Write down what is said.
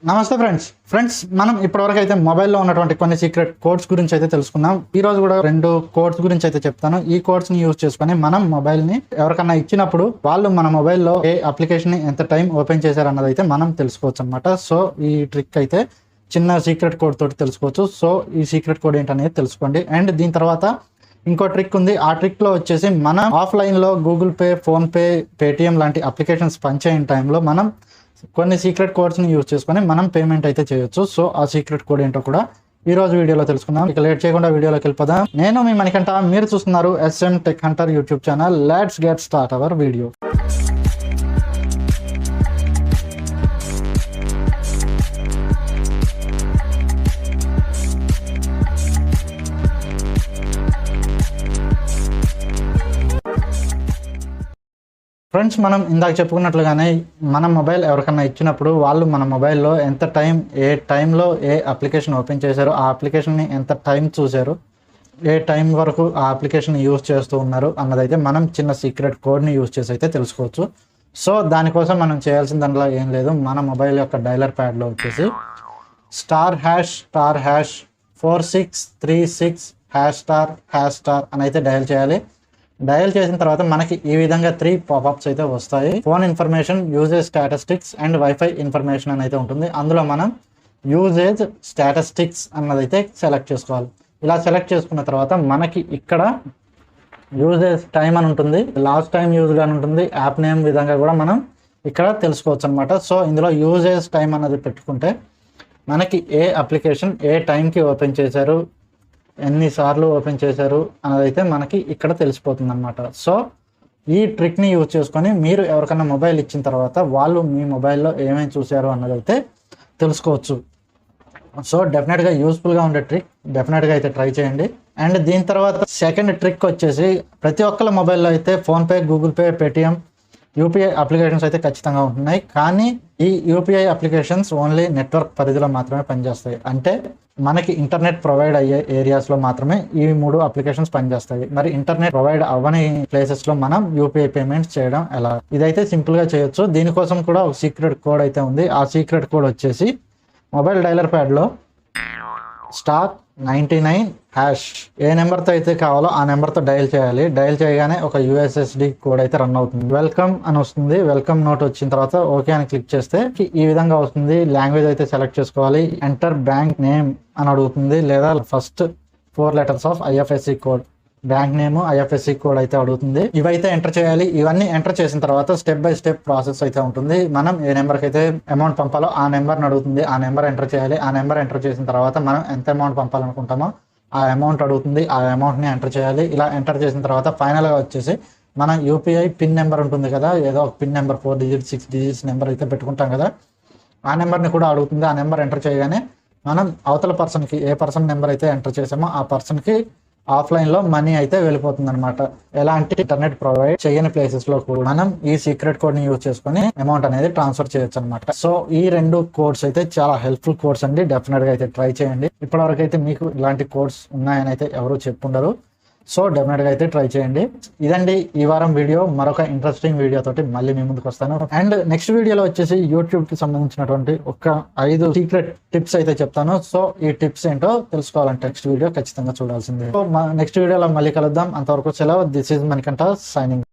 నమస్తే ఫ్రెండ్స్ మనం ఇప్పటివరకు అయితే మొబైల్లో ఉన్నటువంటి కొన్ని సీక్రెట్ కోడ్స్ గురించి అయితే తెలుసుకున్నాం. ఈ రోజు కూడా 2 కోడ్స్ గురించి అయితే చెప్తాను. ఈ కోడ్స్ ని యూజ్ చేసుకొని మనం మొబైల్ ని ఎవరికన్నా ఇచ్చినప్పుడు వాళ్ళు మన మొబైల్లో ఏ అప్లికేషన్ ని ఎంత టైం ఓపెన్ చేశారు అన్నది అయితే మనం తెలుసుకోవచ్చు అనమాట. సో ఈ ట్రిక్ అయితే చిన్న సీక్రెట్ కోడ్ తోటి తెలుసుకోవచ్చు. సో ఈ సీక్రెట్ కోడ్ ఏంటనేది తెలుసుకోండి. అండ్ దీని తర్వాత ఇంకో ట్రిక్ ఉంది. ఆ ట్రిక్ లో వచ్చేసి మనం ఆఫ్లైన్ లో Google pay, phone pay, Paytm లాంటి అప్లికేషన్స్ పనిచేయని టైంలో మనం కొన్ని సీక్రెట్ కోడ్స్ని యూజ్ చేసుకొని మనం పేమెంట్ అయితే చేయొచ్చు. సో ఆ సీక్రెట్ కోడ్ ఏంటో కూడా ఈ రోజు వీడియోలో తెలుసుకుందాం. ఇక లేట్ చేయకుండా వీడియోలోకి వెళ్ళిపోదాం. నేను మీ మణికంఠ, మీరు చూస్తున్నారు SM Tech Hunter YouTube channel. Let's get start our video. Friends, మనం ఇందాక చెప్పుకున్నట్లుగానే మన మొబైల్ ఎవరికన్నా ఇచ్చినప్పుడు వాళ్ళు మన మొబైల్లో ఎంత టైం, ఏ టైంలో ఏ అప్లికేషన్ ఓపెన్ చేశారు, ఆ అప్లికేషన్ని ఎంత టైం చూశారు, ఏ టైం వరకు ఆ అప్లికేషన్ యూజ్ చేస్తూ ఉన్నారు అన్నదైతే మనం చిన్న సీక్రెట్ కోడ్ని యూజ్ చేసి అయితే తెలుసుకోవచ్చు. సో దానికోసం మనం చేయాల్సిన దాంట్లో ఏం లేదు. మన మొబైల్ యొక్క డైలర్ ప్యాడ్లో వచ్చేసి *#4636#* అని అయితే డయల్ చేయాలి. డయల్ చేసిన తర్వాత మనకి ఈ విధంగా 3 పాపప్స్ అయితే వస్తాయి. Phone information, usage statistics and wifi information అని అయితే ఉంటుంది. అందులో మనం యూజేజ్ స్టాటిస్టిక్స్ అన్నదైతే సెలెక్ట్ చేసుకోవాలి. ఇలా సెలెక్ట్ చేసుకున్న తర్వాత మనకి ఇక్కడ యూజేజ్ టైం అని ఉంటుంది, లాస్ట్ టైం యూజ్ అని ఉంటుంది, యాప్ నేమ్ విధంగా కూడా మనం ఇక్కడ తెలుసుకోవచ్చు అనమాట. సో ఇందులో యూజేజ్ టైం అన్నది పెట్టుకుంటే మనకి ఏ అప్లికేషన్ ఏ టైంకి ఓపెన్ చేశారు, ఎన్నిసార్లు ఓపెన్ చేశారు అన్నదైతే మనకి ఇక్కడ తెలిసిపోతుంది అనమాట. సో ఈ ట్రిక్ని యూజ్ చేసుకొని మీరు ఎవరికైనా మొబైల్ ఇచ్చిన తర్వాత వాళ్ళు మీ మొబైల్లో ఏమేమి చూశారు అన్నదైతే తెలుసుకోవచ్చు. సో డెఫినెట్గా యూస్ఫుల్గా ఉండే ట్రిక్, డెఫినెట్గా అయితే ట్రై చేయండి. అండ్ దీని తర్వాత సెకండ్ ట్రిక్ వచ్చేసి ప్రతి ఒక్కళ్ళ మొబైల్లో అయితే PhonePe, Google pay, Paytm, UPI applications అయితే ఖచ్చితంగా ఉంటున్నాయి. కానీ ఈ యూపీఐ అప్లికేషన్స్ ఓన్లీ నెట్వర్క్ పరిధిలో మాత్రమే పనిచేస్తాయి. అంటే మనకి ఇంటర్నెట్ ప్రొవైడ్ అయ్యే ఏరియాస్లో మాత్రమే ఈ 3 అప్లికేషన్స్ పనిచేస్తాయి. మరి ఇంటర్నెట్ ప్రొవైడ్ అవ్వని ప్లేసెస్లో మనం యూపీఐ పేమెంట్స్ చేయడం ఎలా? ఇదైతే సింపుల్గా చేయొచ్చు. దీనికోసం కూడా ఒక సీక్రెట్ కోడ్ అయితే ఉంది. ఆ సీక్రెట్ కోడ్ వచ్చేసి మొబైల్ డైలర్ ప్యాడ్లో *99# ఏ నెంబర్తో అయితే కావాలో ఆ నెంబర్తో డయల్ చేయాలి. డయల్ చేయగానే ఒక USSD కోడ్ అయితే రన్ అవుతుంది. వెల్కమ్ అని వస్తుంది. వెల్కమ్ నోట్ వచ్చిన తర్వాత ఓకే అని క్లిక్ చేస్తే ఈ విధంగా వస్తుంది. లాంగ్వేజ్ అయితే సెలెక్ట్ చేసుకోవాలి. ఎంటర్ బ్యాంక్ నేమ్ అని అడుగుతుంది, లేదా first 4 letters of IFSC code, bank name, IFSC code అయితే అడుగుతుంది. ఇవైతే ఎంటర్ చేయాలి. ఇవన్నీ ఎంటర్ చేసిన తర్వాత స్టెప్ బై స్టెప్ ప్రాసెస్ అయితే ఉంటుంది. మనం ఏ నెంబర్కి అయితే అమౌంట్ పంపాలో ఆ నెంబర్ని అడుగుతుంది. ఆ నెంబర్ ఎంటర్ చేయాలి. ఆ నెంబర్ ఎంటర్ చేసిన తర్వాత మనం ఎంత అమౌంట్ పంపాలనుకుంటామో ఆ అమౌంట్ అడుగుతుంది. ఆ అమౌంట్ని ఎంటర్ చేయాలి. ఇలా ఎంటర్ చేసిన తర్వాత ఫైనల్గా వచ్చేసి మనం యూపీఐ పిన్ నెంబర్ ఉంటుంది కదా, ఏదో ఒక pin number 4 digits 6 digits number అయితే పెట్టుకుంటాం కదా, ఆ నెంబర్ని కూడా అడుగుతుంది. ఆ నెంబర్ ఎంటర్ చేయగానే మనం అవతల పర్సన్కి ఏ పర్సన్ నెంబర్ అయితే ఎంటర్ చేసామో ఆ పర్సన్కి ఆఫ్లైన్లో మనీ అయితే వెళ్ళిపోతుంది అనమాట. ఎలాంటి ఇంటర్నెట్ ప్రొవైడ్ చేయని ప్లేసెస్లో కూడా మనం ఈ సీక్రెట్ కోడ్ని యూజ్ చేసుకొని అమౌంట్ అనేది ట్రాన్స్ఫర్ చేయొచ్చు అనమాట. సో ఈ 2 కోడ్స్ అయితే చాలా హెల్ప్ఫుల్ కోడ్స్ అండి. డెఫినెట్గా అయితే ట్రై చేయండి. ఇప్పటివరకు అయితే మీకు ఇలాంటి కోడ్స్ ఉన్నాయని అయితే ఎవరు చెప్పుండరు. సో డెఫినెట్గా అయితే ట్రై చేయండి. ఇదండి ఈ వారం వీడియో. మరొక ఇంట్రెస్టింగ్ వీడియో తోటి మళ్ళీ మీ ముందుకు వస్తాను. అండ్ నెక్స్ట్ వీడియోలో వచ్చేసి యూట్యూబ్కి సంబంధించినటువంటి ఒక 5 సీక్రెట్ టిప్స్ అయితే చెప్తాను. సో ఈ టిప్స్ ఏంటో తెలుసుకోవాలంటే నెక్స్ట్ వీడియో ఖచ్చితంగా చూడాల్సిందే. సో నెక్స్ట్ వీడియోలో మళ్ళీ కలుద్దాం. అంతవరకు సెలవు. This is Manikanta signing.